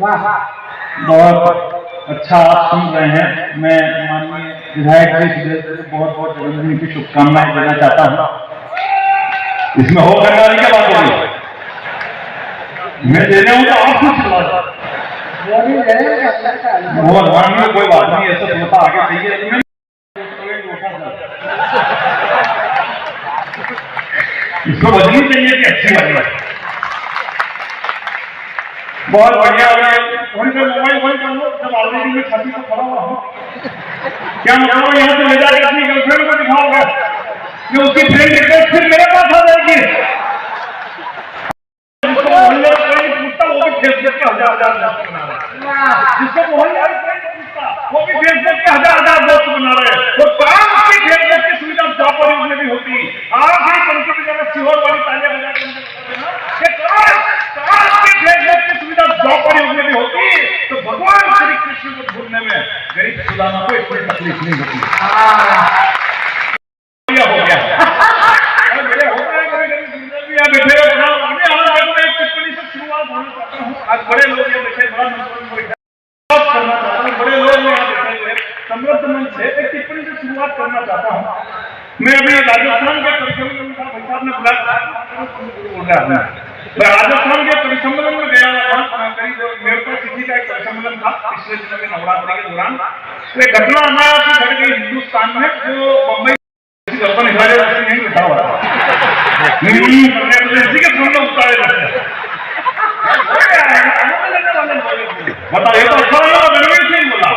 बहुत अच्छा आप सुन रहे हैं। मैं माननीय विधायक जी से बहुत बहुत जन्मदिन की शुभकामनाएं देना चाहता हूँ। इसमें हो करने क्या बात होगी, मैं दे रहा हूँ तो आप कुछ भगवान में कोई बात नहीं, ऐसा थोड़ा आगे चाहिए। इसको बदलनी चाहिए कि अच्छी बात है। बहुत बढ़िया हो गया। मोबाइल बंद कर लो जब ऑलरेडी मैं छाती पर खड़ा हुआ हूँ। क्या मतलब यहाँ से ले जाकर अपनी गर्लफ्रेंड को दिखाओगे, मैं उसकी फ्रेंड लेकर फिर मेरे पास आ जाएगी। जिसको मोहल्ले कोई पूछता वो भी फेसबुक के हजार दोस्त बना रहे। जिसको मोहल्ले पूछता वो भी फेसबुक के हजार दोस्त बना रहे। वो काम की फेसबुक की सुविधा जॉब पर में भी होती। आज ही कंप्यूटर जगह सीहोर वाली तालियां बजा के जॉब पर में भी होती तो भगवान श्री कृष्ण को ढूंढने में गरीब सुदामा को इतनी तकलीफ नहीं होती। हो गया मेरे होता है कभी यहाँ बैठे हुए एक टिप्पणी से शुरुआत होना चाहता हूँ। आज बड़े लोग यहाँ बैठे करना चाहता हूँ, बड़े लोग यहाँ बैठे हुए समृद्ध मंच से एक टिप्पणी से शुरुआत करना चाहता हूँ। मैं अभी राजस्थान के परिसम्मेलन का भाई साहब ने बुलाया, मैं राजस्थान के परिसम्मेलन में गया था। करीब मेरे पास किसी का एक परिसम्मेलन था पिछले दिनों में नवरात्रि के दौरान। तो एक घटना हमारा घट गई हिंदुस्तान में, जो बम्बई गर्दन हिलाने वाले नहीं बैठा हुआ था, इसी के सामने उतारे रहते बताइए। तो अच्छा लगा रणवीर सिंह बोला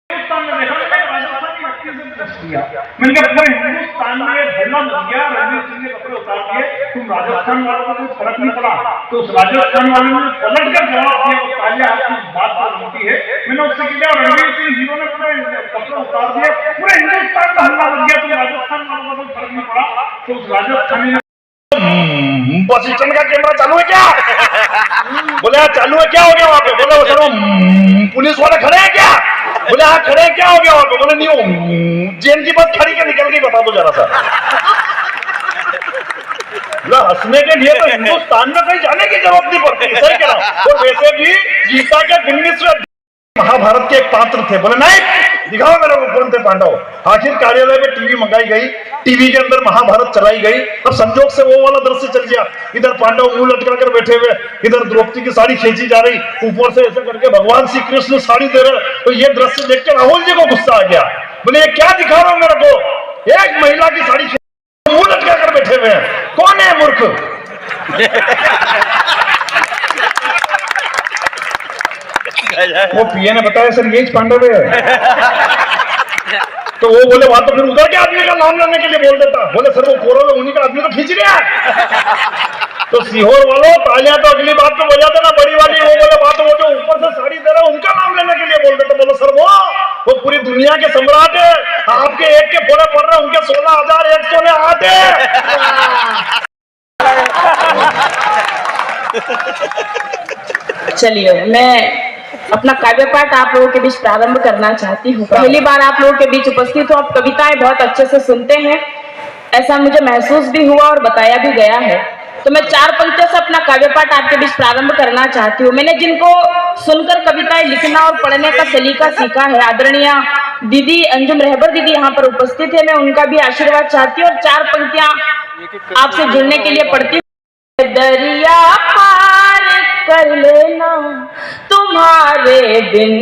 हिंदुस्तान में देखा राजस्थान की व्यक्ति से पूछ लिया, मैंने कहा पूरे हिंदुस्तान में धरना लग गया, रणवीर सिंह ने कपड़े उतार दिए, तुम राजस्थान वालों को कुछ फर्क नहीं पड़ा। तो उस राजस्थान वाले ने पलट कर जवाब दिया, वो तालियां आपकी बात पर होती है। मैंने उससे कहा रणवीर सिंह हीरो ने पूरे कपड़े उतार दिए, पूरे हिंदुस्तान का हल्ला लग गया, तुम राजस्थान वालों को फर्क नहीं पड़ा। तो उस राजस्थानी बस स्टैंड का कैमरा चालू है क्या? बोले चालू है, क्या हो गया वहां पे? बोले वो सर पुलिस वाले खड़े हैं क्या? बोले हाँ खड़े हैं, क्या हो गया वहां पे? बोले नहीं हो जेल की बस खड़ी के निकल गई, बता दो जरा सा। हंसने के लिए तो हिंदुस्तान में कहीं जाने की जरूरत नहीं पड़ती, सही कह रहा हूं। और वैसे भी गीता के 19वें महाभारत के एक पात्र थे। बोले नहीं दिखाओ मेरे को कौन थे पांडव। आखिर कार्यालय में टीवी मंगाई गई, टीवी के अंदर महाभारत चलाई गई। अब संजोग से वो वाला दृश्य चल गया, इधर पांडव मुंह लटका कर बैठे हुए, इधर द्रौपदी की साड़ी खींची जा रही, ऊपर से ऐसे करके भगवान श्री कृष्ण साड़ी दे रहे। तो ये दृश्य देख के राहुल जी को गुस्सा आ गया। बोले ये क्या दिखा रहा हूं मेरे को, एक महिला की साड़ी मुंह लटका कर बैठे हुए हैं, कौन है मूर्ख? वो पीए ने बताया सर यही पांडव है। तो वो बोले वहां तो फिर उधर के आदमी का नाम लेने के लिए बोल देता। बोले सर वो कोरोना उन्हीं का आदमी तो खींच रहा है। तो सीहोर वालों तालियां तो अगली बात में बजाते ना बड़ी वाली। वो बोले वहां तो वो जो ऊपर से साड़ी दे रहा है उनका नाम लेने के लिए बोल देते। बोलो सर वो पूरी दुनिया के सम्राट है, आपके एक के फोड़े पड़ रहे उनके 16,108 है। चलिए मैं अपना काव्य पाठ आप लोगों के बीच प्रारंभ करना चाहती हूँ। पहली बार आप लोगों के बीच उपस्थित हो, आप कविताएं बहुत अच्छे से सुनते हैं, ऐसा मुझे महसूस भी हुआ और बताया भी गया है। तो मैं 4 पंक्तियों से अपना काव्य पाठ आपके बीच प्रारंभ करना चाहती हूँ। मैंने जिनको सुनकर कविताएं लिखना और पढ़ने का सलीका सीखा है, आदरणीय दीदी अंजुम रहबर दीदी यहाँ पर उपस्थित है, मैं उनका भी आशीर्वाद चाहती हूँ और 4 पंक्तियां आपसे जुड़ने के लिए पढ़ती हूँ। दरिया पार कर लेना तुम्हारे बिन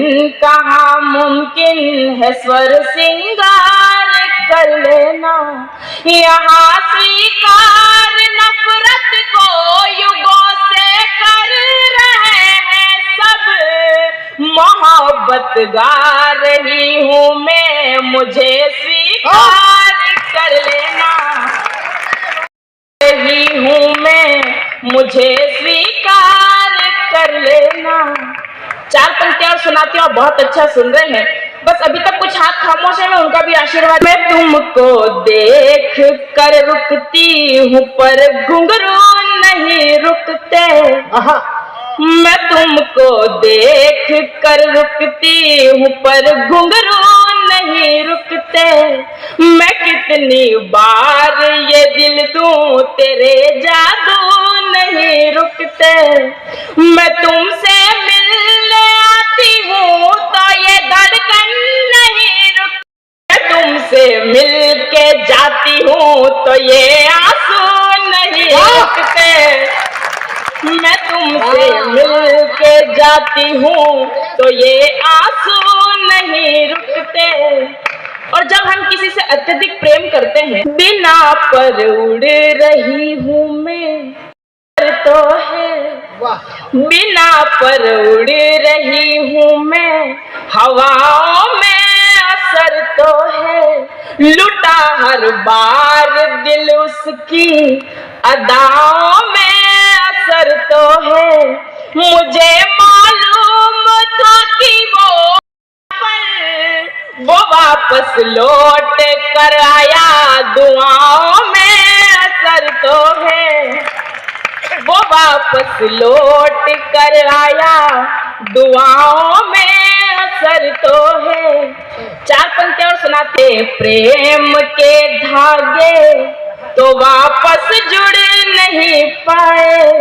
कहाँ मुमकिन है, स्वर सिंगार कर लेना यहाँ स्वीकार नफरत को युगों से कर रहे हैं सब, मोहब्बत गा रही हूँ मैं, मुझे स्वीकार कर लेना रही हूँ मैं, मुझे स्वीकार कर लेना। 4 पंक्तियां सुनाती हूँ, बहुत अच्छा सुन रहे हैं। बस अभी तक कुछ हाथ खामोश है, मैं उनका भी आशीर्वाद। मैं तुमको देख कर रुकती हूँ पर घुंघरू नहीं रुकते, मैं तुमको देख कर रुकती हूँ पर घुंघरू नहीं रुकते, मैं कितनी बार ये दिल दूं तेरे जादू नहीं रुकते, मैं तुमसे मिलने तो ये आंसू नहीं रुकते, मैं तुमसे मिल के जाती हूँ तो ये आंसू नहीं रुकते। और जब हम किसी से अत्यधिक प्रेम करते हैं, बिना पर उड़ रही हूँ मैं तो है, बिना पर उड़ रही हूँ मैं, हवाओं में असर तो है, लुटा हर बार दिल उसकी अदाओं में असर तो है। मुझे मालूम था कि वो वापस लौट कर आया, दुआओं में असर तो है, वो वापस लौट कर आया, दुआओं में असर तो है। 4 पंक्तियां और सुनाते। प्रेम के धागे तो वापस जुड़ नहीं पाए,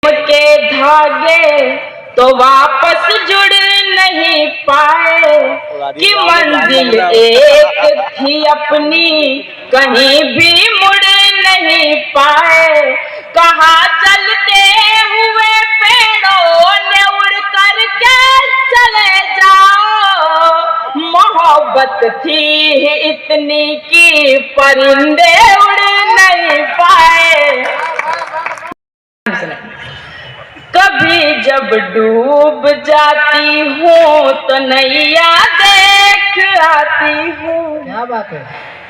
प्रेम के धागे तो वापस जुड़ नहीं पाए, कि मंजिल एक थी अपनी कहीं भी मुड़ नहीं पाए। कहाँ जलते हुए पेड़ों ने उड़ कर के चले जाओ, मोहब्बत थी इतनी कि परिंदे उड़ नहीं पाए। कभी जब डूब जाती हूँ तो नैया देख आती हूँ, क्या बात है।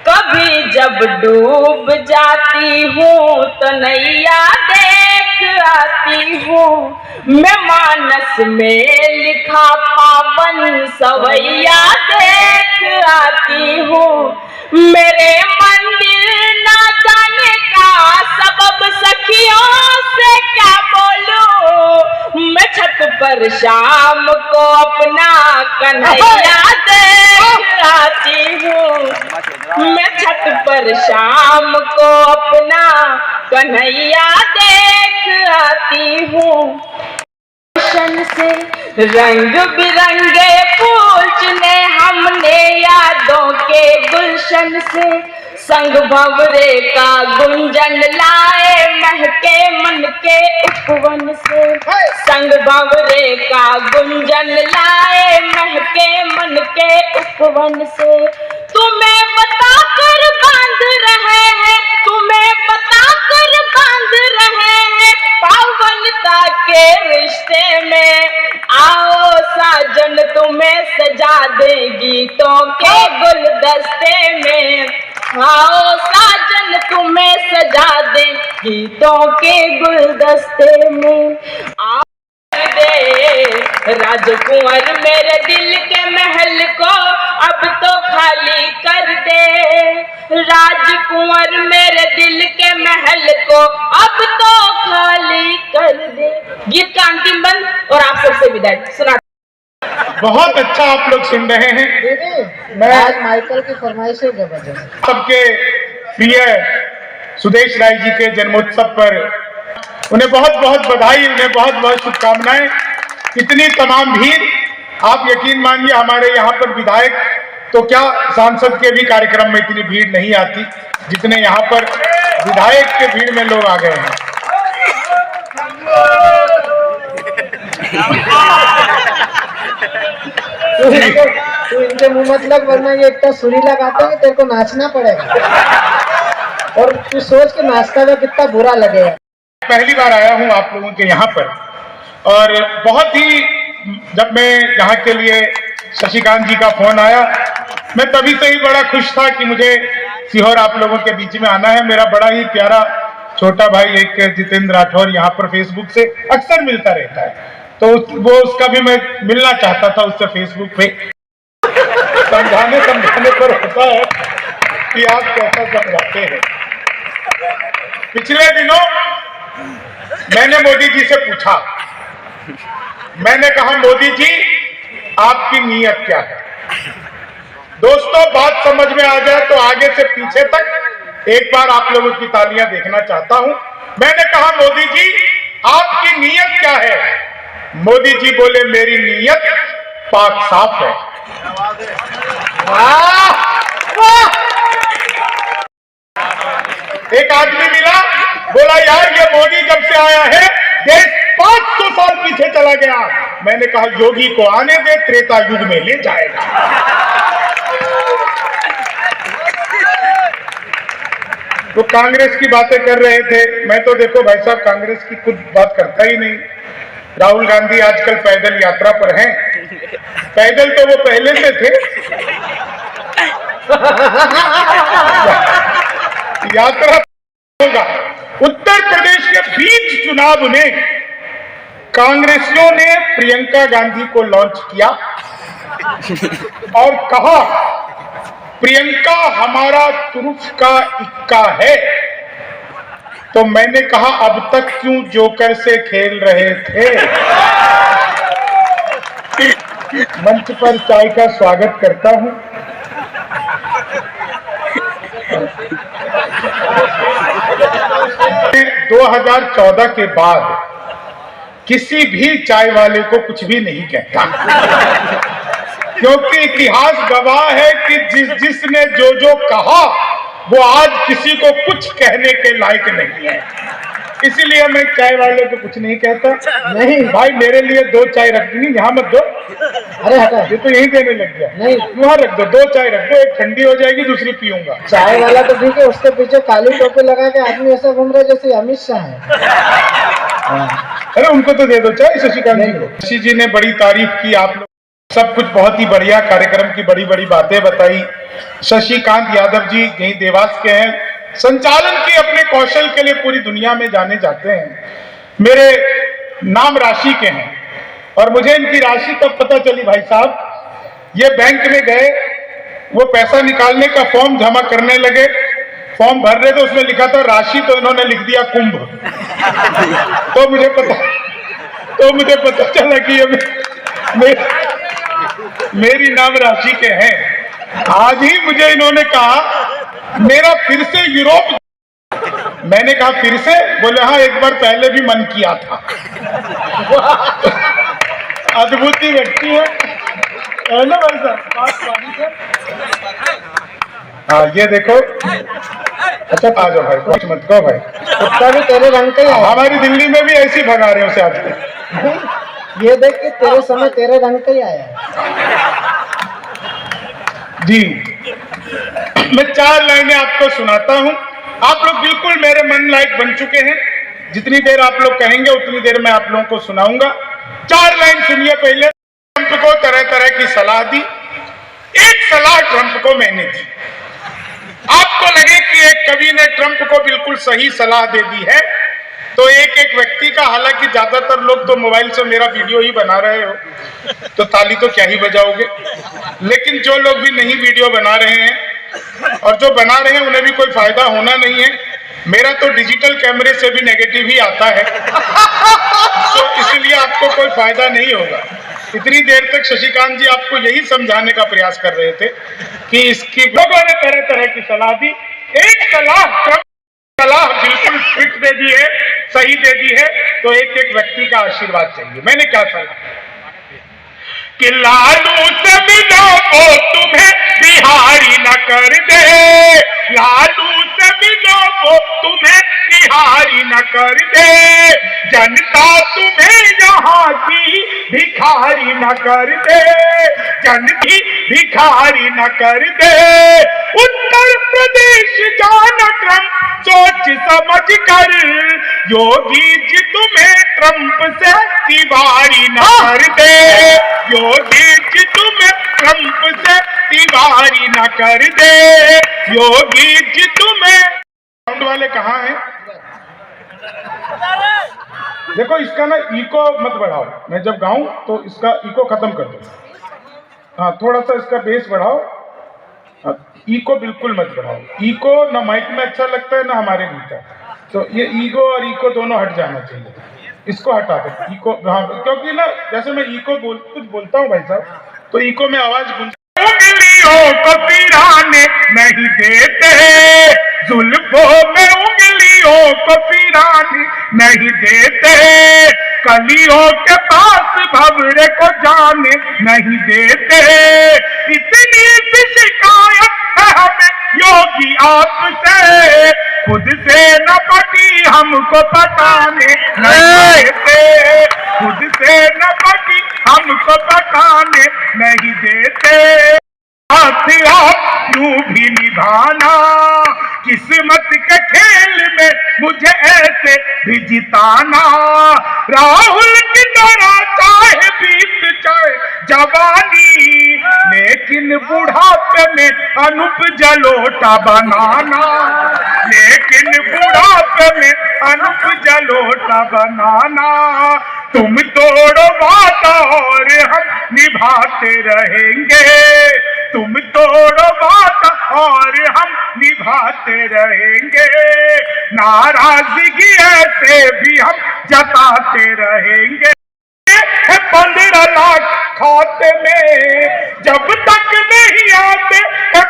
कभी जब डूब जाती हूँ तो नैया देख आती हूँ, मैं मानस में लिखा पावन सवैया देख आती हूँ। मेरे मंदिर ना जाने का सबब सखियों से क्या बोलूं, मैं छत पर शाम को अपना कन्हैया देख आती हूँ, मैं छत पर शाम को अपना कन्हैया देख आती हूँ। गुलशन से रंग बिरंगे फूल चुने हमने यादों के गुलशन से, संग भंवरे का गुंजन लाए महके मन के उपवन से, संग भंवरे का गुंजन लाए महके मन के उपवन से। तुम्हें बता कर बांध रहे हैं, तुम्हें बता कर बांध रहे हैं, पावनता के रिश्ते में आओ साजन तुम्हें सजा दे गीतों के गुलदस्ते में, आओ साजन तुम्हें सजा दे गीतों के गुलदस्ते में। आओ दे राजकुंवर मेरे दिल के महल को अब तो खाली कर दे, राजकुंवर मेरे दिल के महल को अब तो खाली कर दे। गीत का अंतिम बंद और आप सबसे विदाई सुना। बहुत अच्छा आप लोग सुन रहे हैं। दीदी मैं आज माइकल की फरमाइश है जबरदस्त। सबके प्रिय सुदेश राय जी के जन्मोत्सव पर उन्हें बहुत बहुत बधाई, उन्हें बहुत बहुत शुभकामनाएं। इतनी तमाम भीड़, आप यकीन मानिए हमारे यहाँ पर विधायक तो क्या सांसद के भी कार्यक्रम में इतनी भीड़ नहीं आती जितने यहाँ पर विधायक के भीड़ में लोग आ गए हैं। तू इनके मुंह मत लग, वरना ये इतना सुरीला गाता है तेरे को नाचना पड़ेगा, और तू सोच के नाचता हुआ कितना बुरा लगेगा। पहली बार आया हूँ आप लोगों के यहाँ पर, और बहुत ही जब मैं यहाँ के लिए शशिकांत जी का फोन आया, मैं तभी से ही बड़ा खुश था कि मुझे सीहोर आप लोगों के बीच में आना है। मेरा बड़ा ही प्यारा छोटा भाई एक जितेंद्र राठौर यहाँ पर फेसबुक से अक्सर मिलता रहता है, तो वो उसका भी मैं मिलना चाहता था उससे फेसबुक पे। समझाने पर होता है कि आप कैसा समझाते हैं। पिछले दिनों मैंने मोदी जी से पूछा, मैंने कहा मोदी जी आपकी नीयत क्या है। दोस्तों बात समझ में आ जाए तो आगे से पीछे तक एक बार आप लोगों की तालियां देखना चाहता हूं। मैंने कहा मोदी जी आपकी नीयत क्या है। मोदी जी बोले मेरी नीयत पाक साफ है। एक आदमी मिला, बोला यार ये मोदी जब से आया है देश 500 साल पीछे चला गया। मैंने कहा योगी को आने दे, त्रेता युग में ले जाएगा। तो कांग्रेस की बातें कर रहे थे, मैं तो देखो भाई साहब कांग्रेस की खुद बात करता ही नहीं। राहुल गांधी आजकल पैदल यात्रा पर हैं, पैदल तो वो पहले से थे। यात्रा होगा। उत्तर प्रदेश के बीच चुनाव में कांग्रेसियों ने प्रियंका गांधी को लॉन्च किया और कहा प्रियंका हमारा तुरुफ का इक्का है। तो मैंने कहा अब तक क्यों जोकर से खेल रहे थे। मंच पर चाय का स्वागत करता हूं। मैं 2014 के बाद किसी भी चाय वाले को कुछ भी नहीं कहता, क्योंकि इतिहास गवाह है कि जिसने जो कहा वो आज किसी को कुछ कहने के लायक नहीं है। इसीलिए मैं चाय वाले को कुछ नहीं कहता। नहीं भाई मेरे लिए 2 चाय रख दी, यहाँ मत दो। अरे हटा, ये तो यही देने लग गया। नहीं वहाँ रख दो, 2 चाय रख दो, एक ठंडी हो जाएगी दूसरी पीऊंगा। चाय वाला तो ठीक है, उसके पीछे काली टोपी लगा के आदमी ऐसा घूम रहा है जैसे अमित शाह है। अरे उनको तो दे दो चाय शशिकांत जी को। शशि जी ने बड़ी तारीफ की, आप लोग सब कुछ बहुत ही बढ़िया, कार्यक्रम की बड़ी बड़ी बातें बताई। शशिकांत यादव जी यही देवास के हैं, संचालन की अपने कौशल के लिए पूरी दुनिया में जाने जाते हैं। मेरे नाम राशि के हैं और मुझे इनकी राशि तब पता चली भाई साहब, ये बैंक में गए, वो पैसा निकालने का फॉर्म जमा करने लगे, फॉर्म भर रहे थे, उसमें लिखा था राशि, तो इन्होंने लिख दिया कुंभ। तो मुझे पता चला कि ये मेरी नाम राशि के हैं। आज ही मुझे इन्होंने कहा मेरा फिर से यूरोप। मैंने कहा फिर से? बोले हाँ, एक बार पहले भी मन किया था। अद्भुत ही व्यक्ति है ना भाई साहब। हाँ ये देखो, अच्छा आ जाओ भाई, कुछ मत कहो भाई। कुत्ता भी तेरे रंग का ही है। हमारी दिल्ली में भी ऐसी भगा रहे हो से आजकल। ये देख के तेरे समय तेरे रंग का ही आया जी। मैं 4 लाइनें आपको सुनाता हूं, आप लोग बिल्कुल मेरे मन लायक बन चुके हैं। जितनी देर आप लोग कहेंगे उतनी देर मैं आप लोगों को सुनाऊंगा। 4 लाइन सुनिए। पहले, ट्रंप को तरह तरह की सलाह दी। एक सलाह ट्रंप को मैंने दी। आपको लगे कि एक कवि ने ट्रंप को बिल्कुल सही सलाह दे दी है, तो एक एक व्यक्ति का, हालांकि ज्यादातर लोग तो मोबाइल से मेरा वीडियो ही बना रहे हो, तो ताली तो क्या ही बजाओगे। लेकिन जो लोग भी नहीं वीडियो बना रहे हैं और जो बना रहे हैं उन्हें भी कोई फायदा होना नहीं है। मेरा तो डिजिटल कैमरे से भी नेगेटिव ही आता है, तो इसलिए आपको कोई फायदा नहीं होगा। इतनी देर तक शशिकांत जी आपको यही समझाने का प्रयास कर रहे थे कि इसकी लोगों ने तरह तरह की सलाह दी। एक सलाह बिल्कुल फिट दे दी है, सही दे दी है, तो एक एक व्यक्ति का आशीर्वाद चाहिए। मैंने क्या सलाह कि लालू से मिलो को तुम्हें बिहारी न कर दे, लालू से मिलो को तुम्हें बिहारी न कर दे, जनता तुम्हें यहाँ की भिखारी न कर दे, जनता भिखारी न कर दे। उत्तर प्रदेश जाना ट्रंप सोच समझ कर, योगी जी तुम्हें ट्रंप से तिवारी न कर दे, योगी जी तुम्हें ट्रंप से तिवारी न कर दे, योगी जी तुम्हें। साउंड वाले कहाँ हैं? देखो इसका ना इको मत बढ़ाओ, मैं जब गाऊं तो इसका इको खत्म कर दो। हाँ थोड़ा सा इसका बेस बढ़ाओ, इको बिल्कुल मत बढ़ाओ। इको ना माइक में अच्छा लगता है ना हमारे भीतर, तो ये ईगो और इको दोनों हट जाना चाहिए। इसको हटा दो इको। हाँ क्योंकि ना जैसे मैं इको कुछ बोलता हूँ भाई साहब, तो इको में आवाज उंगलियों को पिराने नहीं देते, जुल्फों में उंगलियों को पिराने नहीं देते, कलियों के पास भंवरे को जाने नहीं देते। इतनी सी शिकायत है हमें योगी आपसे, खुद से न पटी हमको पटाने नहीं देते, खुद से न पटी हमको पटाने नहीं देते। हाथ आप यूं भी निभाना, किस्मत के खेल में मुझे ऐसे भी जिताना। राहुल की तरह चाहे बीत जाए जवानी, लेकिन बुढ़ापे में अनूप जलोटा बनाना, लेकिन बुढ़ापे में अनूप जलोटा बनाना। तुम तोड़ो वादा और हम निभाते रहेंगे, तुम तोड़ो वादा और हम निभाते रहेंगे। नाराजगी ऐसे भी हम जताते रहेंगे। 15 लाख खाते में जब तक नहीं आते,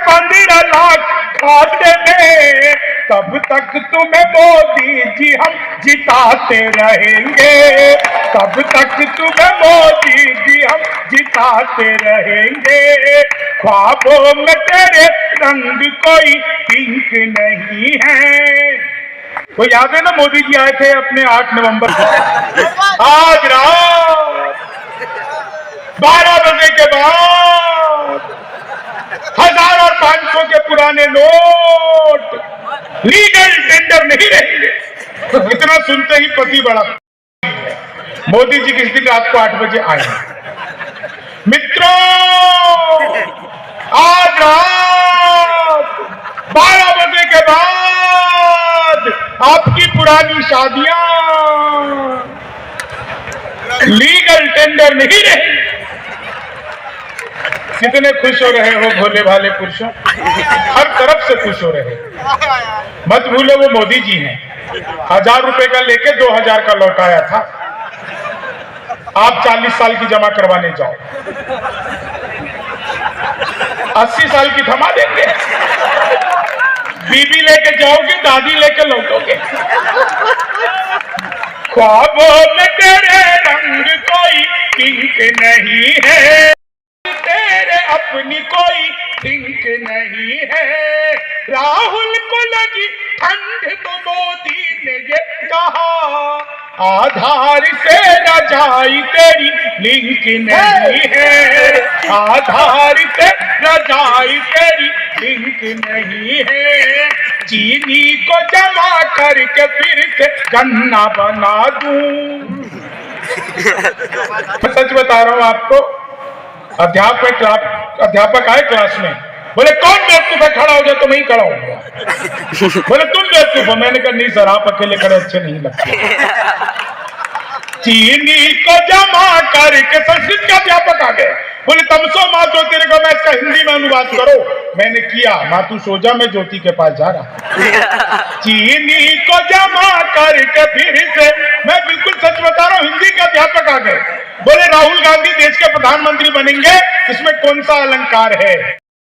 15 लाख खाते में तब तक तुम्हें मोदी जी हम जिताते रहेंगे, तब तक तुम्हें मोदी जी हम जिताते रहेंगे। ख्वाबों में तेरे रंग कोई पिंक नहीं है। वो याद है ना, मोदी जी आए थे अपने 8 नवंबर को। आज रात 12 बजे के बाद 1000 और 500 के पुराने नोट लीगल टेंडर नहीं रहेंगे। इतना सुनते ही पति बड़ा। मोदी जी किस दिन रात को 8 बजे आए। मित्रों, आज रात 12 बजे के बाद आपकी पुरानी शादियां लीगल टेंडर नहीं रही। कितने खुश हो रहे हो भोले भाले पुरुषों, हर तरफ से खुश हो रहे। मत भूलो वो मोदी जी हैं। 1000 रुपए का लेके 2000 का लौटाया था। आप 40 साल की जमा करवाने जाओ, 80 साल की थमा देंगे। बीबी लेके जाओगे, दादी लेके लौटोगे। ख्वाबों में तेरे रंग कोई पिंक नहीं है, तेरे अपनी कोई थिंक नहीं है। राहुल को लगी ठंड तो मोदी ने ये कहा, आधार से रजाई तेरी लिंक नहीं है, आधार से रजाई तेरी लिंक नहीं है। चीनी को जमा करके फिर से गन्ना बना दूं। मैं सच बता रहा हूं आपको। अध्यापक आए क्लास में, बोले कौन बेवकूफ है, खड़ा हो जाए। तो मैं ही खड़ा हो गया। बोले तुम बेवकूफ हो। मैंने कहा नहीं सर, आप अकेले खड़े अच्छे नहीं लगते। चीनी को जमा करके संस्कृत का अध्यापक आ गए। बोले तमसो माँ ज्योतिर्गमय, मैं इसका हिंदी में अनुवाद करो। मैंने किया। माँ तू सो जा, मैं ज्योति के पास जा रहा। चीनी को जमा करके फिर से, मैं बिल्कुल सच बता रहा हूँ, हिंदी के अध्यापक आ गए। बोले राहुल गांधी देश के प्रधानमंत्री बनेंगे, इसमें कौन सा अलंकार है?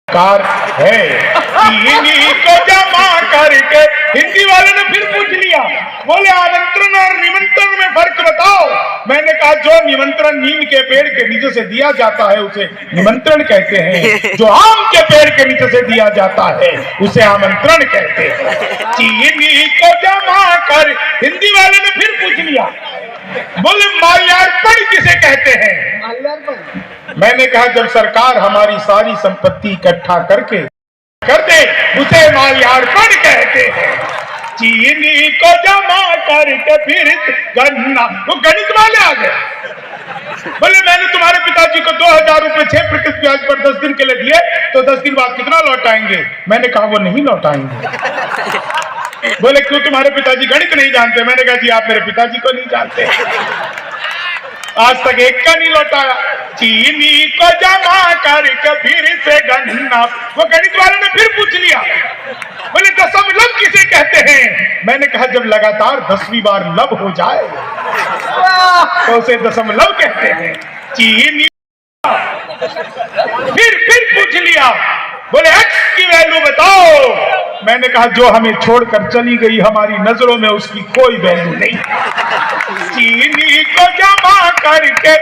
कार है। चीनी को जमा करके, हिंदी वाले ने फिर पूछ लिया। बोले आमंत्रण और निमंत्रण में फर्क बताओ। मैंने कहा जो निमंत्रण नीम के पेड़ के नीचे से दिया जाता है उसे निमंत्रण कहते हैं, जो आम के पेड़ के नीचे से दिया जाता है उसे आमंत्रण कहते हैं। चीनी को जमा कर, हिंदी वाले ने फिर पूछ लिया। बोले माल्यार्पण किसे कहते हैं? मैंने कहा जब सरकार हमारी सारी संपत्ति इकट्ठा करके कर दे उसे माल्यार्पण कहते हैं। चीनी को जमा करके फिर गन्ना, वो गणित वाले आ गए। बोले मैंने तुम्हारे पिताजी को 2000 रुपए 6% ब्याज पर 10 दिन के लिए दिए, तो 10 दिन बाद कितना लौटाएंगे? मैंने कहा वो नहीं लौटाएंगे। बोले क्यों, तुम्हारे पिताजी गणित नहीं जानते? मैंने कहा जी आप मेरे पिताजी को नहीं जानते, आज तक एक का नहीं लौटाया। चीनी को जमा करके फिर से गन्ना, वो गणित वाले ने फिर पूछ लिया। बोले दशमलव किसे कहते हैं? मैंने कहा जब लगातार 10वीं बार लब हो जाए तो उसे दशमलव कहते हैं। चीनी फिर पूछ लिया। बोले एक्स की वैल्यू बताओ। मैंने कहा जो हमें छोड़कर चली गई, हमारी नजरों में उसकी कोई वैल्यू नहीं। चीनी को जमा करके,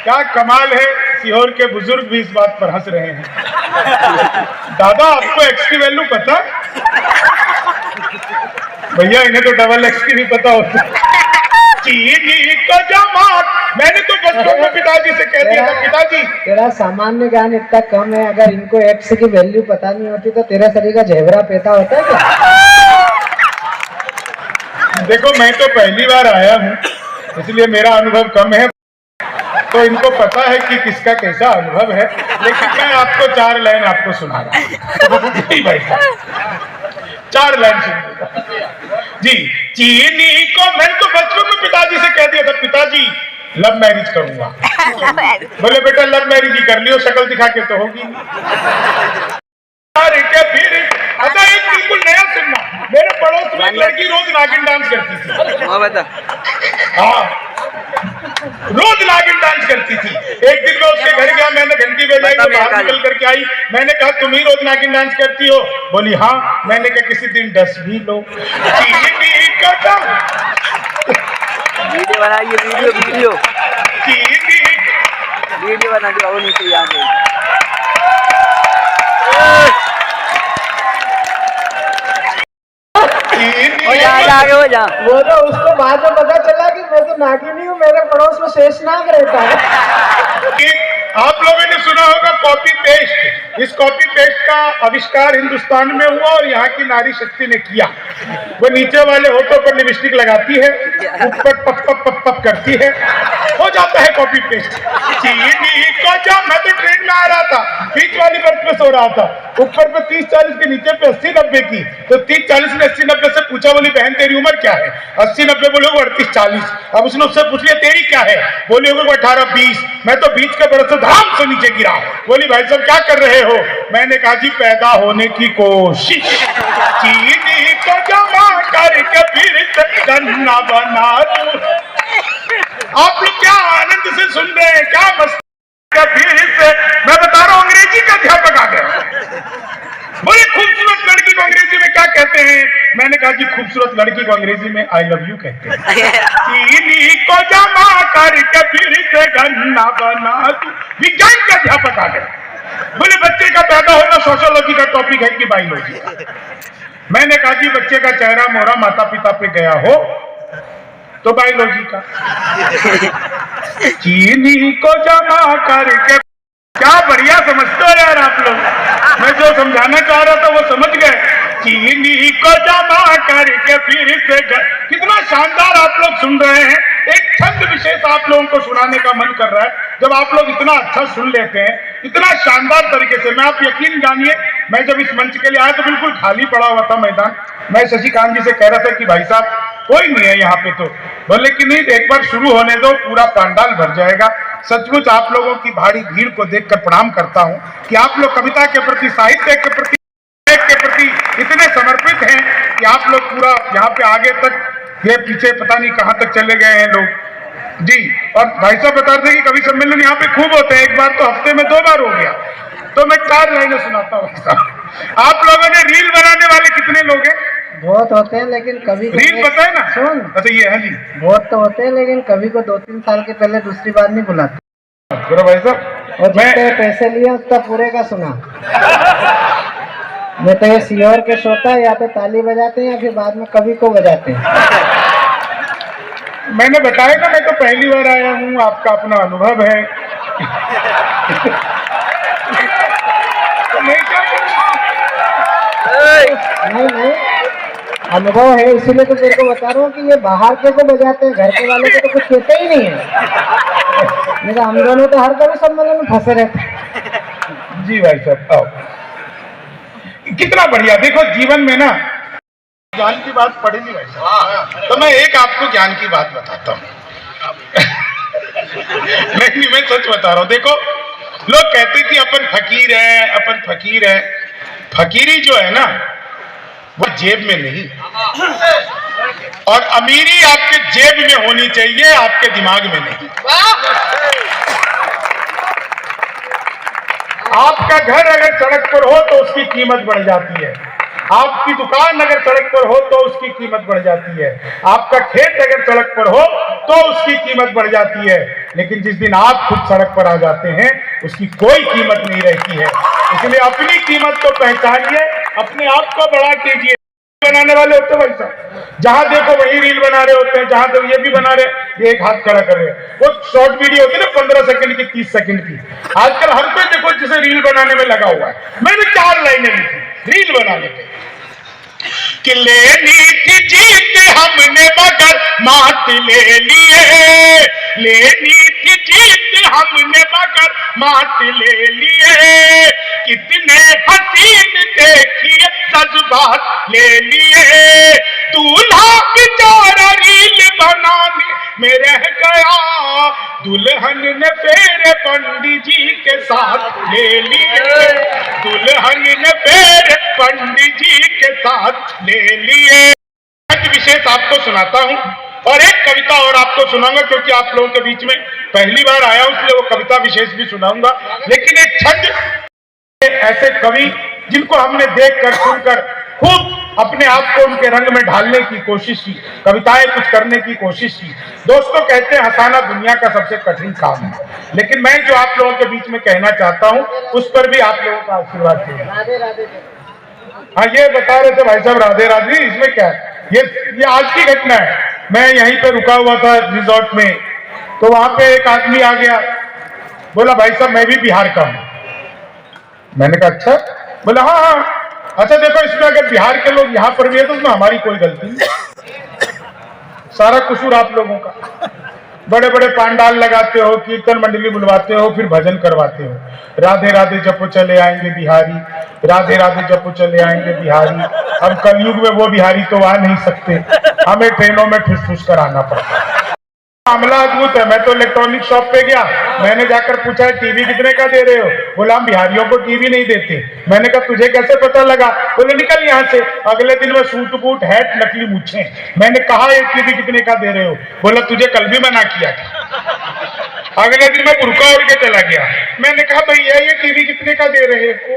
क्या कमाल है, सीहोर के बुजुर्ग भी इस बात पर हंस रहे हैं। दादा आपको एक्स की वैल्यू पता? भैया इन्हें तो डबल एक्स की नहीं पता होता। चीनी का जमात, मैंने तो बचपन में पिताजी से कह दिया था, पिताजी तेरा सामान्य ज्ञान इतना कम है, अगर इनको एक्स की वैल्यू पता नहीं होती तो तेरा शरीर का झेबरा पैदा होता है क्या? देखो मैं तो पहली बार आया हूँ इसलिए मेरा अनुभव कम है, तो इनको पता है कि किसका कैसा अनुभव है, लेकिन मैं आपको 4 लाइन आपको सुना रहा हूँ। जी भाई साहब 4 लाइन सुनिएगा जी। चीनी को मैंने तो बचपन में पिताजी से कह दिया था, पिताजी लव मैरिज करूंगा। बोले बेटा लव मैरिज ही कर लियो, शक्ल दिखा के तो होगी नहीं। फिर अच्छा एक बिल्कुल नया सुनना, मेरे पड़ोस में एक लड़की रोज नागिन डांस करती थी। हाँ रोज नागिन डांस करती थी। एक दिन मैं उसके घर गया, मैंने घंटी बजाई, वो बाहर निकल करके आई, मैंने कहा तुम ही रोज नागिन डांस करती हो? बोली हाँ। मैंने कहा किसी दिन 10 भी लो। वीडियो बनाइए, वीडियो बना के और नीचे याद है। आगे हो जा। वो तो उसको बाद में पता चला कि मैं तो नागिनी हूँ, मेरे पड़ोस में शेषनाग रहता है। आप लोगों ने सुना होगा कॉपी पेस्ट। इस कॉपी पेस्ट का आविष्कार हिंदुस्तान में हुआ और यहाँ की नारी शक्ति ने किया। वो नीचे वाले होठों पर लिपस्टिक लगाती है, ऊपर पप पप पप पप करती है, हो जाता है कॉपी पेस्ट। चीनी को जब मैं तो ट्रेन में आ रहा था, बीच वाली बर्थ में सो रहा था, ऊपर पे 30-40 के, नीचे पे 80-90 की, तो 30-40 ने 80-90 से पूछा, बोली बहन तेरी उम्र क्या है? 80-90 बोले 38-40। अब उसने उससे पूछ लिया तेरी क्या है? बोले 18-20। मैं तो बीच के बरस से धाम से नीचे गिरा। बोली भाई साहब क्या कर रहे हो? मैंने कहा जी पैदा होने की कोशिश। चीनी को जमा करके फिर से गन्ना बना दूं। आप लोग क्या आनंद से सुन रहे हैं, क्या मस्त। फिर से मैं बता रहा हूँ, अंग्रेजी का अध्यापक आ गया। बड़ी खूबसूरत लड़की को अंग्रेजी में क्या कहते हैं? मैंने कहा जी खूबसूरत लड़की को अंग्रेजी में आई लव यू कहते हैं। चीनी को जमा करके फिर से गन्ना बना दूं। विज्ञान का अध्यापक आ गया। बोले बच्चे का पैदा होना सोशियोलॉजी का टॉपिक है कि बायोलॉजी का? मैंने कहा जी बच्चे का चेहरा मोहरा माता पिता पे गया हो तो बायोलॉजी का। चीनी को जमा करके, क्या बढ़िया समझते हो यार आप लोग। मैं जो समझाना चाह रहा था वो समझ गए। चीनी को जमा करके फिर से कितना शानदार आप लोग सुन रहे हैं। एक छंद विशेष आप लोगों को सुनाने का मन कर रहा है। जब आप लोग इतना अच्छा सुन लेते हैं, इतना शानदार तरीके से, मैं आप यकीन जानिए, मैं जब इस मंच के लिए आया तो बिल्कुल खाली पड़ा हुआ था मैदान। मैं शशिकांत जी से कह रहा था कि भाई साहब कोई नहीं है यहाँ पे, तो बोले कि नहीं एक बार शुरू होने दो, पूरा पंडाल भर जाएगा। सचमुच आप लोगों की भारी भीड़ को देखकर प्रणाम करता हूँ कि आप लोग कविता के प्रति, साहित्य के प्रति इतने समर्पित हैं कि आप लोग पूरा यहाँ पे आगे तक, ये पीछे पता नहीं कहाँ तक चले गए हैं लोग जी। और भाई साहब बता रहे थे कि कवि सम्मेलन यहाँ पे खूब होते हैं, एक बार तो हफ्ते में 2 बार हो गया। तो मैं 4 लाइनें सुनाता हूँ। आप लोगों ने रील बनाने वाले कितने लोग हैं? बहुत होते हैं, लेकिन कभी रील पता है ना? सुन, अच्छा ये है जी, बहुत तो होते हैं, लेकिन कभी को 2-3 साल के पहले दूसरी बार नहीं बुलाते। भाई साहब और जितने पैसे लिए उसका पूरे का सुना। मैं तो ये सियोर के श्रोता है, या तो ताली बजाते हैं या फिर बाद में कभी को बजाते हैं। मैंने बताया ना, मैं तो पहली बार आया हूँ, आपका अपना अनुभव है। नहीं अनुभव है, इसीलिए तो तेरे को बता रहा हूँ कि ये बाहर के को बजाते हैं, घर के वाले को तो कुछ कहते ही नहीं है। नहीं तो हम दोनों तो हर कभी सम्मेलन में फंसे रहते हैं। जी भाई साहब आओ। कितना बढ़िया। देखो जीवन में ना ज्ञान की बात पड़ेगी भाई साहब, तो मैं एक आपको ज्ञान की बात बताता हूँ। मैं सच बता रहा हूँ। देखो लोग कहते कि अपन फकीर है, अपन फकीर है। फकीरी जो है ना वो जेब में नहीं, और अमीरी आपके जेब में होनी चाहिए, आपके दिमाग में नहीं। आपका घर अगर सड़क पर हो तो उसकी कीमत बढ़ जाती है, आपकी दुकान अगर सड़क पर हो तो उसकी कीमत बढ़ जाती है, आपका खेत अगर सड़क पर हो तो उसकी कीमत बढ़ जाती है। लेकिन जिस दिन आप खुद सड़क पर आ जाते हैं उसकी कोई कीमत नहीं रहती है। इसलिए अपनी कीमत को पहचानिए, अपने आप को बड़ा कीजिए। बनाने वाले होते हैं भाई साहब, जहां देखो वही रील बना रहे होते हैं, जहां देखो ये भी बना रहे, ये एक हाथ खड़ा कर रहे हैं। वो शॉर्ट वीडियो होती है ना 15 सेकंड की, 30 सेकंड की, आजकल हर कोई देखो जिसे रील बनाने में लगा हुआ है। मैंने 4 लाइनें लिखी रील बनाने के कि लेनी थी जीत हमने मगर मात ले लिए, लेनी थी जीत हमने मगर मात ले लिए, कितने हसीन देखिए जज्बात ले लिए, दूल्हा बेचारा रील बनाने में रह गया, दुल्हन ने फेरे पंडित जी के साथ ले लिए, दुल्हन ने फेरे पंडित जी के साथ ले लिए। एक विशेष आपको सुनाता हूं और एक कविता और आपको सुनाऊंगा, क्योंकि आप लोगों के बीच में पहली बार आया हूं, इसलिए वो कविता विशेष भी सुनाऊंगा। लेकिन एक छंद ऐसे कवि जिनको हमने देखकर सुनकर खूब अपने आप को उनके रंग में ढालने की कोशिश की, कविताएं कुछ करने की कोशिश की। दोस्तों कहते हैं हंसाना दुनिया का सबसे कठिन काम है, लेकिन मैं जो आप लोगों के बीच में कहना चाहता हूं उस पर भी आप लोगों का आशीर्वाद चाहिए। राधे राधे। हाँ, ये बता रहे थे भाई साहब राधे राधे, इसमें क्या है? ये आज की घटना है। मैं यहीं पे रुका हुआ था रिजॉर्ट में, तो वहां पे एक आदमी आ गया, बोला भाई साहब मैं भी बिहार का हूं। मैंने कहा अच्छा? बोला हाँ हाँ। अच्छा देखो, इसमें अगर बिहार के लोग यहाँ पर भी है तो उसमें हमारी कोई गलती नहीं, सारा कसूर आप लोगों का। बड़े बड़े पांडाल लगाते हो, कीर्तन मंडली बुलवाते हो, फिर भजन करवाते हो, राधे राधे जपो चले आएंगे बिहारी, राधे राधे जपो चले आएंगे बिहारी। अब कलयुग में वो बिहारी तो आ नहीं सकते, हमें ट्रेनों में ठुस ठुस कर आना पड़ता है। मामला अद्भुत है। मैं तो इलेक्ट्रॉनिक शॉप पे गया, मैंने जाकर पूछा टीवी कितने का दे रहे हो? बोला हम बिहारियों को टीवी नहीं देते। मैंने कहा तुझे कैसे पता लगा? बोले निकल यहाँ से। अगले दिन में सूट बूट हैट नकली मूछे। मैंने कहा ये टीवी कितने का दे रहे हो? बोला तुझे कल भी मना किया था। अगले दिन मैं बुर्का ओढ़ के चला गया। मैंने कहा भैया ये टीवी कितने का दे रहे हो?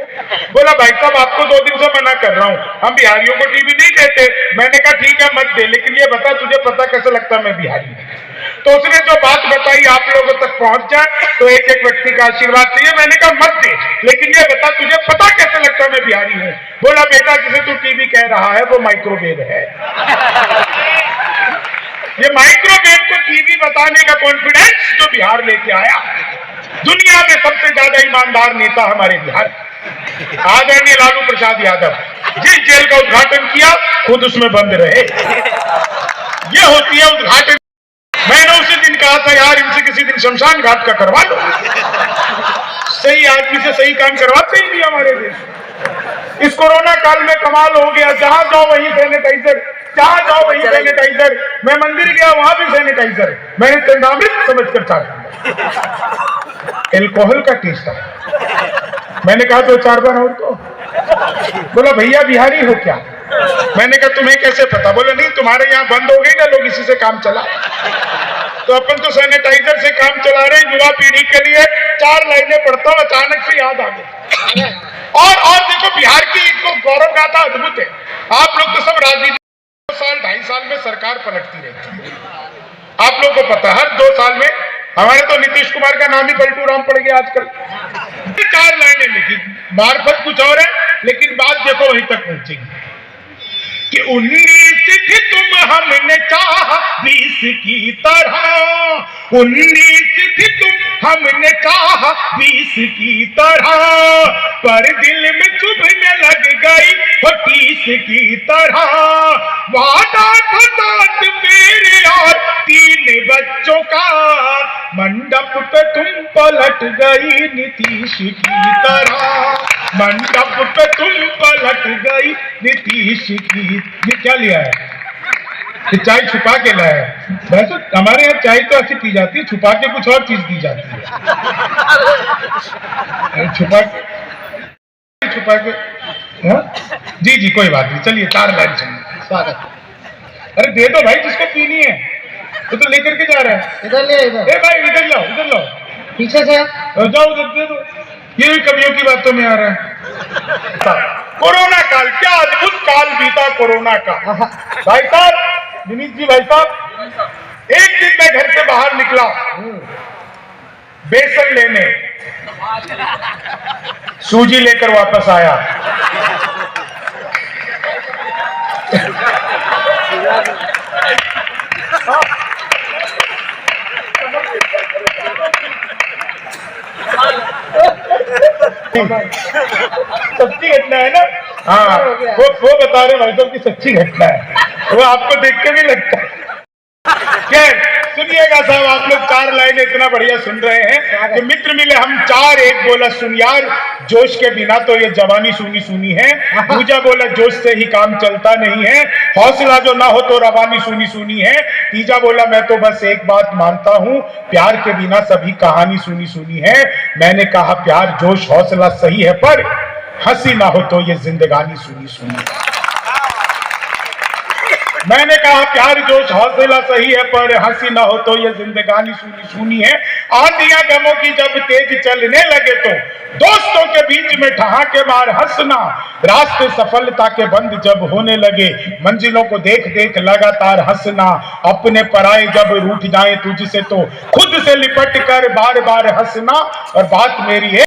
बोला भाई साहब आपको 2 दिन से मना कर रहा हूँ, हम बिहारियों को टीवी नहीं देते। मैंने कहा ठीक है मत दे, लेकिन ये बता तुझे पता कैसे लगता मैं बिहारी हूँ? तो उसने जो बात बताई आप लोगों तक पहुंच जाए तो एक एक व्यक्ति का आशीर्वाद चाहिए। मैंने कहा मत दे, लेकिन ये बता तुझे पता कैसे लगता मैं बिहारी हूँ? बोला बेटा जिसे तू टीवी कह रहा है वो माइक्रोवेव है। ये माइक्रोवेव को टीवी बताने का कॉन्फिडेंस जो बिहार लेके आया। दुनिया में सबसे ज्यादा ईमानदार नेता हमारे बिहार आदरणीय लालू प्रसाद यादव, जिस जेल का उद्घाटन किया खुद उसमें बंद रहे। ये होती है उद्घाटन। मैंने उसी दिन कहा था यार इनसे किसी दिन शमशान घाट का करवा लो। सही आदमी से सही काम करवाते ही नहीं हमारे देश। इस कोरोना काल में कमाल हो गया, जहां जाओ वहीं सैनिटाइजर, जहां जाओ वहीं सैनिटाइजर। मैं मंदिर गया वहां भी सैनिटाइजर। मैंने चंदामृत समझकर चाट एल्कोहल का टेस्ट था। मैंने कहा 2-4 बार और को। बोला भैया बिहारी हो क्या? मैंने कहा तुम्हें कैसे पता? बोला नहीं तुम्हारे यहाँ बंद हो गई ना, लोग इसी से काम चला, तो अपन तो सैनिटाइजर से काम चला रहे हैं युवा पीढ़ी के लिए। 4 लाइनें पढ़ता हूँ, अचानक से याद आ गया। और देखो बिहार की एक तो गौरव गाथा अद्भुत है। आप लोग तो सब राजनीति 2 साल 2.5 साल में सरकार पलटती रहती है, आप लोग को पता है। हर 2 साल में हमारे तो नीतीश कुमार का नाम ही पलटू राम पड़ गया आजकल। 4 लाइनें लिखी, मार्फत कुछ और है लेकिन बात देखो वहीं तक पहुंचेगी कि 19 थी तुम हमने चाहा 20 की तरह, 19 थी तुम हमने चाहा 20 की तरह, पर दिल में चुभने लग गई वो 30 की तरह। वादा था साथ मेरे और 3 बच्चों का, मंडप पे तुम पलट गई नीतीश की तरह, मंडप पे तुम पलट गई नीतीश की। ये क्या लिया है? ये चाय छुपा के लाया है। वैसे हमारे यहाँ चाय तो ऐसी पी जाती है, छुपा के कुछ और चीज दी जाती है। छुपा के हाँ? जी कोई बात नहीं, चलिए 4 लाइन सुनिए। स्वागत। अरे दे दो भाई जिसको पीनी है, तो लेकर के जा रहा है। इधर ले, इधर। ए भाई इधर लाओ पीछे से जाओ, उधर दे दो। ये भी कवियों की बातों में आ रहा है। कोरोना काल, क्या अद्भुत काल बीता कोरोना का। भाई साहब विनीत जी, भाई साहब एक दिन मैं घर से बाहर निकला बेसन लेने, सूजी लेकर वापस आया। सच्ची घटना है ना? हाँ, वो बता रहे भाई साहब की सच्ची घटना है, वो आपको देख के भी लगता है। क्या सुनिएगा साहब, आप लोग 4 लाइनें इतना बढ़िया सुन रहे हैं कि मित्र मिले हम 4, एक बोला सुन यार, जोश के बिना तो ये जवानी सूनी सूनी है। दूजा बोला जोश से ही काम चलता नहीं है, हौसला जो ना हो तो रवानी सूनी सूनी है। तीजा बोला मैं तो बस एक बात मानता हूँ, प्यार के बिना सभी कहानी सूनी सूनी है। मैंने कहा प्यार जोश हौसला सही है, पर हंसी ना हो तो ये जिंदगानी सूनी सूनी है। मैंने कहा प्यार जोश हौसला सही है, पर हंसी ना हो तो ये जिंदगानी सूनी सूनी है। आंधियां गमों की जब तेज चलने लगे तो दोस्तों के बीच में ठहाके मार हंसना। रास्ते सफलता के बंद जब होने लगे, मंजिलों को देख देख लगातार हंसना। अपने पराए जब रूठ जाए तुझसे तो खुद से लिपट कर बार बार हंसना। और बात मेरी है